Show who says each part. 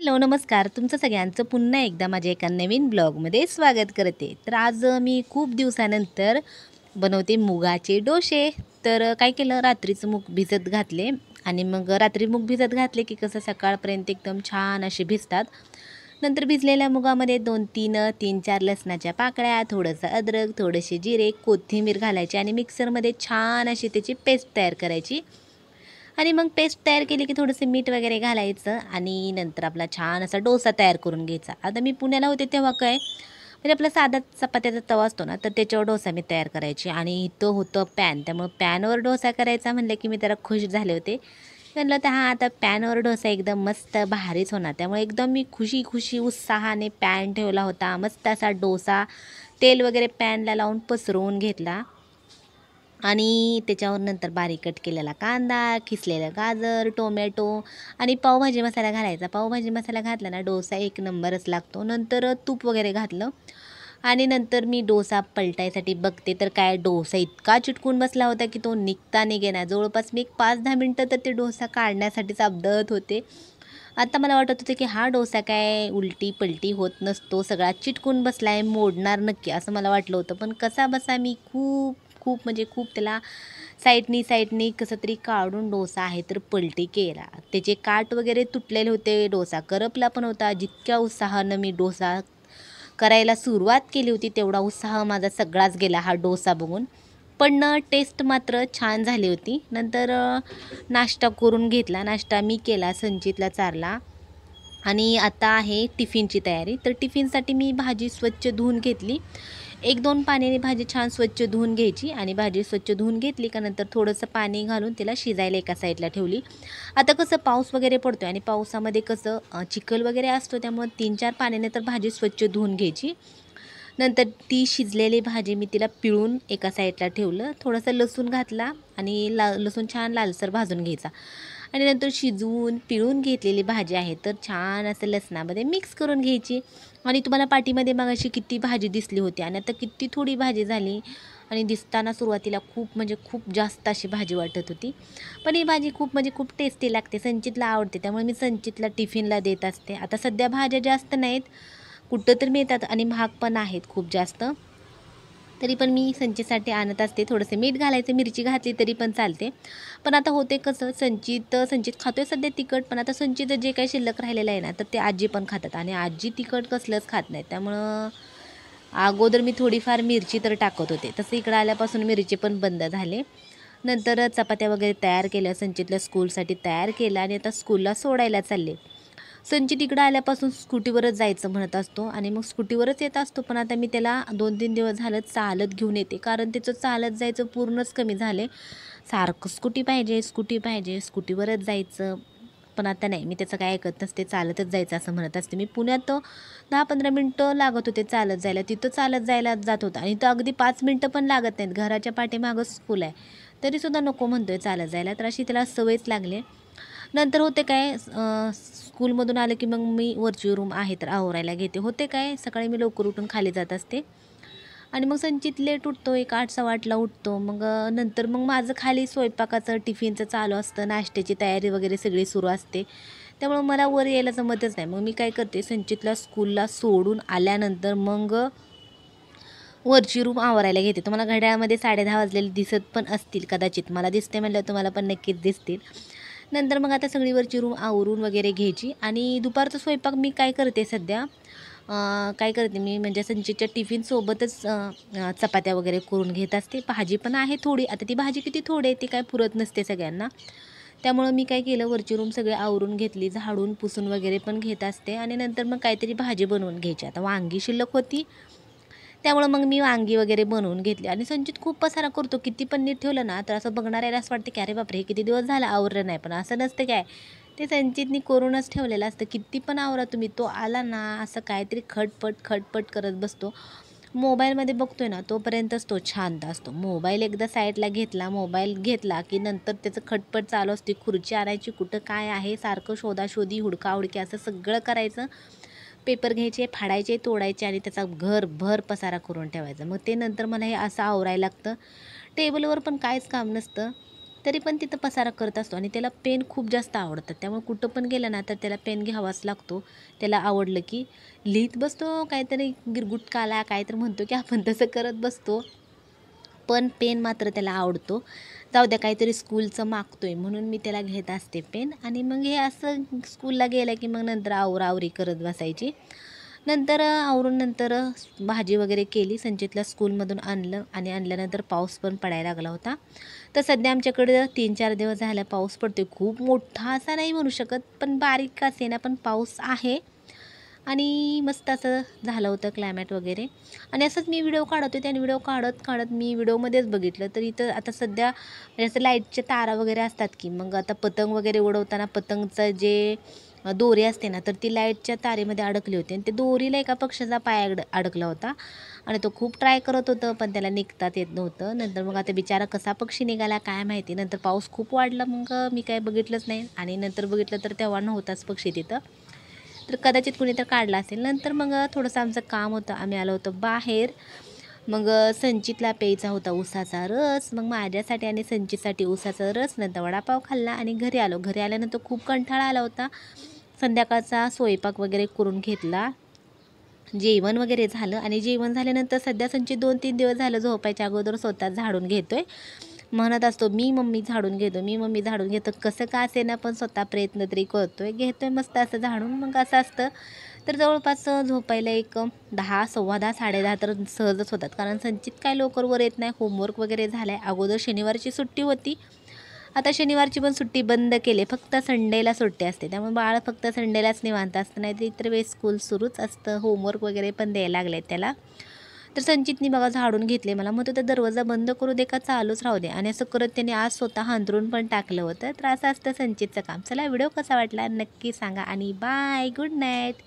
Speaker 1: Hello, नमस्कार. तुमचं सगळ्यांचं पुन्हा एकदा माझ्या एका नवीन ब्लॉगमध्ये स्वागत करते. तर आज मी खूप दिवसानंतर बनवते मुगाचे डोसे. तर काय केलं, रात्रीचं मूग भिजत घातले आणि मग रात्री मूग भिजत घातले की कसं सकाळपर्यंत एकदम छान असे भिजतात. नंतर भिजलेल्या मुगामध्ये 3-4 लसणाच्या पाकळ्या, थोडंसं अद्रक, थोडेसे जिरे, कोथिंबीर घालायची आणि मिक्सरमध्ये छान अशी त्याची पेस्ट तयार करायची. आणि मग पेस्ट तयार केली की थोडंसं मीठ वगैरे घालायचं आणि नंतर आपला छान असा डोसा तयार करून घ्यायचा. आता मी पुण्याला होते तेव्हा काय म्हणजे आपला साधा चपात्याचा तवा असतो ना, तर त्याच्यावर डोसा मी तयार करायची आणि इथं होतं पॅन. त्यामुळं पॅनवर डोसा करायचा म्हणलं की मी जरा खुश झाले होते. म्हणलं तर हां, आता पॅनवर डोसा एकदम मस्त भारीच होणार. त्यामुळे एकदम मी खुशी उत्साहाने पॅन ठेवला होता. मस्त असा डोसा तेल वगैरे पॅनला लावून पसरवून घेतला. आणि त्याच्यावर नंतर बारीक कट केलेला कांदा, किसलेलं गाजर, टोमॅटो आणि पावभाजी मसाला घालायचा. पावभाजी मसाला घातला ना डोसा एक नंबरच लागतो. नंतर तूप वगैरे घातलं आणि नंतर मी डोसा पलटायसाठी बघते तर काय डोसा इतका चिटकून बसला होता की तो निघता निघेना. जवळपास मी एक 5-10 मिनटं तर ते डोसा काढण्यासाठीच अबदत होते. आता मला वाटत होतं की हा डोसा काय उलटी-पलटी होत नसतो, सगळा चिटकून बसलाय, मोडणार नक्की असं मला वाटलं होतं. पण कसाबसा मी खूप म्हणजे खूप त्याला साईडनी कसं तरी काढून डोसा आहे तर पलटी केला. त्याचे काठ वगैरे तुटलेले होते, डोसा करपला पण होता. जितक्या उत्साहानं मी डोसा करायला सुरुवात केली होती, तेवढा उत्साह माझा सगळाच गेला हा डोसा बघून. पण टेस्ट मात्र छान झाली होती. नंतर नाश्ता करून घेतला. नाश्ता मी केला, संचितला चारला आणि आता आहे टिफिनची तयारी. तर टिफिनसाठी मी भाजी स्वच्छ धुवून घेतली. 1-2 पाण्याने भाजी छान स्वच्छ धुवून घ्यायची आणि भाजी स्वच्छ धुवून घेतली का नंतर थोडंसं पाणी घालून तिला शिजायला एका साईडला ठेवली. आता कसं पाऊस वगैरे पडतोय आणि पावसामध्ये कसं चिखल वगैरे असतो, त्यामुळे 3-4 पाण्याने तर भाजी स्वच्छ धुवून घ्यायची. नंतर ती शिजलेली भाजी मी तिला पिळून एका साईडला ठेवलं. थोडंसं लसूण घातला आणि लसूण छान लालसर भाजून घ्यायचा आणि नंतर शिजवून पिळून घेतलेली भाजी आहे तर छान असं लसणामध्ये मिक्स करून घ्यायची. आणि तुम्हाला पाटीमध्ये मगाशी किती भाजी दिसली होती आणि आता किती थोडी भाजी झाली आणि दिसताना सुरुवातीला खूप म्हणजे खूप जास्त अशी भाजी वाटत होती. पण ही भाजी खूप म्हणजे खूप टेस्टी लागते. संचितला आवडते, त्यामुळे मी संचितला टिफिनला देत असते. आता सध्या भाज्या जास्त नाहीत, कुठं तर मिळतात आणि महाग पण आहेत खूप जास्त. तरी पण मी संचीसाठी आणत असते. थोडंसं मीठ घालायचं, मिरची घातली तरी पण चालते. पण आता होते कसं, संचित खातोय सध्या तिखट, पण आता संचित जे काही शिल्लक राहिलेलं आहे ना, तर ते आजी पण खातात आणि आजी तिखट कसलंच खात नाही. त्यामुळं अगोदर मी थोडीफार मिरची तर टाकत होते. तसं इकडं आल्यापासून मिरची पण बंद झाले. नंतर चपात्या वगैरे तयार केल्या, संचितला स्कूलसाठी तयार केलं आणि आता स्कूलला सोडायला चालले. संचित इकडं आल्यापासून स्कूटीवरच जायचं म्हणत असतो आणि मग स्कूटीवरच येत असतो. पण आता मी त्याला 2-3 दिवस झालं चालत घेऊन येते, कारण त्याचं चालत जायचं पूर्णच कमी झालं. सारखं स्कूटी पाहिजे, स्कूटीवरच जायचं. पण आता नाही, मी त्याचं काय ऐकत नसते, चालतच जायचं असं म्हणत असते. मी पुण्यात 10-15 मिनटं लागत होते चालत जायला, तिथं चालत जायला जात होतं आणि इथं अगदी 5 मिनटं पण लागत नाहीत. घराच्या पाठीमागं स्कूल आहे, तरीसुद्धा नको म्हणतोय चालत जायला. तर अशी त्याला सवयच लागली. नंतर होते काय, स्कूलमधून आलं की मग मी वरची रूम आहे तर आवरायला घेते. होते काय, सकाळी मी लवकर उठून खाली जात असते आणि मग संचित लेट उठतो, एक 8-8:15ला उठतो. मग नंतर मग माझं खाली स्वयंपाकाचं टिफिनचं चालू असतं, नाश्त्याची तयारी वगैरे सगळी सुरू असते. त्यामुळं मला वर यायला जमतच नाही. मग मी काय करते, संचितला स्कूलला सोडून आल्यानंतर मग वरची रूम आवरायला घेते. तुम्हाला घड्याळामध्ये 10:30 वाजलेले दिसत पण असतील कदाचित. मला दिसते म्हटल्यावर तुम्हाला पण नक्कीच दिसतील. नंतर मग आता सगळी वरची रूम आवरून वगैरे घ्यायची आणि दुपारचा स्वयंपाक मी काय करते सध्या, काय करते मी म्हणजे संचितच्या टिफिनसोबतच चपात्या वगैरे करून घेत असते. भाजी पण आहे थोडी. आता ती भाजी किती थोडी आहे, ती काय पुरत नसते सगळ्यांना. त्यामुळं मी काय केलं, वरची रूम सगळी आवरून घेतली, झाडून पुसून वगैरे पण घेत असते आणि नंतर मग काहीतरी भाजी बनवून घ्यायची. आता वांगी शिल्लक होती, त्यामुळं मग मी वांगी वगैरे बनवून घेतली आणि संचित खूप पसारा करतो. किती पण नीट ठेवलं ना, तर असं बघणाऱ्याला असं वाटतं की अरे बापरे, हे किती दिवस झालं आवरलं नाही. पण असं नसतं काय, ते संचितनी करूनच ठेवलेलं असतं. किती पण आवरा तुम्ही, तो आला ना असं काहीतरी खटपट करत बसतो. मोबाईलमध्ये बघतोय ना, तोपर्यंतच तो शांत असतो. मोबाईल एकदा साईडला घेतला, मोबाईल घेतला की नंतर त्याचं खटपट चालू असते. खुर्ची आणायची, कुठं काय आहे, सारखं शोधाशोधी, हुडकाहुडकी असं सगळं करायचं. पेपर घ्यायचे, फाडायचे, तोडायचे आणि त्याचा घरभर पसारा करून ठेवायचा. मग ते नंतर मला हे असं आवरायला लागतं. टेबलवर पण काहीच काम नसतं. तरी पण तिथं पसारा करत असतो आणि त्याला पेन खूप जास्त आवडतात. त्यामुळे कुठं पण गेलं ना तर त्याला पेन घ्यावाच लागतो. त्याला आवडलं की लिहित बसतो, काहीतरी गिरगुटकाला काहीतरी म्हणतो की आपण तसं करत बसतो. पण पेन मात्र त्याला आवडतो. जाऊ द्या काहीतरी स्कूलचं मागतोय म्हणून मी त्याला घेत असते पेन आणि मग हे असं स्कूलला गेलं की मग नंतर आवराआवरी करत बसायची. नंतर आवरून नंतर भाजी वगैरे केली. संचितला स्कूलमधून आणलं आणि आणल्यानंतर पाऊस पण पडायला लागला होता. तर सध्या आमच्याकडं 3-4 दिवस झाला पाऊस पडतोय. खूप मोठा असा नाही म्हणू शकत, पण बारीक का असेना पण पाऊस आहे. आणि मस्त असं झालं होतं क्लायमेट वगैरे. आणि असंच मी व्हिडिओ काढत होते आणि व्हिडिओ काढत काढत मी व्हिडिओमध्येच बघितलं तर इथं आता सध्या म्हणजे असं लाईटच्या तारा वगैरे असतात की मग आता पतंग वगैरे उडवताना पतंगचं जे दोरी असते ना तर ती लाईटच्या तारेमध्ये अडकली होती आणि ते दोरीला एका पक्ष्याचा पाय अडकला होता आणि तो खूप ट्राय करत होतं पण त्याला निघतात येत नव्हतं. नंतर मग आता बिचारा कसा पक्षी निघाला काय माहिती. नंतर पाऊस खूप वाढला मग मी काय बघितलंच नाही आणि नंतर बघितलं तर तेव्हा नव्हताच पक्षी तिथं. तर कदाचित कुणी तर काढला असेल. नंतर मग थोडंसं आमचं काम होतं, आम्ही आलो होतो बाहेर. मग संचितला प्यायचा होता उसाचा रस. मग माझ्यासाठी आणि संचितसाठी उसाचा रस. नंतर वडापाव खाल्ला आणि घरी आलो. घरी आल्यानंतर खूप कंटाळा आला होता. संध्याकाळचा स्वयंपाक वगैरे करून घेतला. जेवण वगैरे झालं आणि जेवण झाल्यानंतर सध्या संचित 2-3 दिवस झालं झोपायच्या अगोदर स्वतः झाडून घेतोय. म्हणत असतो मी मम्मी झाडून घेतो, मी मम्मी झाडून घेतो. कसं का असेना पण स्वतः प्रयत्न तरी करतोय. घेतोय मस्त असं झाडून. मग असं असतं तर जवळपास झोपायला एक 10, 10:15, 10:30 तर सहजच होतात. कारण संचित काय लवकर वर येत नाही. होमवर्क वगैरे झाला आहे. अगोदर शनिवारची सुट्टी होती. आता शनिवारची पण सुट्टी बंद केली. फक्त संडेला सुट्टी असते. त्यामुळे बाळ फक्त संडेलाच निवांत असतं. नाहीतर इतर वेळेस स्कूल सुरूच असतं. होमवर्क वगैरे पण द्यायला लागले त्याला. तर संचितनी बघा झाडून घेतले. मला म्हणत होता दरवाजा बंद करू दे का चालूच राहू दे. आणि असं करत त्याने आज स्वतः अंथरूण पण टाकलं होतं. तर असं असतं संचितचं काम. चला व्हिडिओ कसा वाटला नक्की सांगा आणि बाय, गुड नाईट.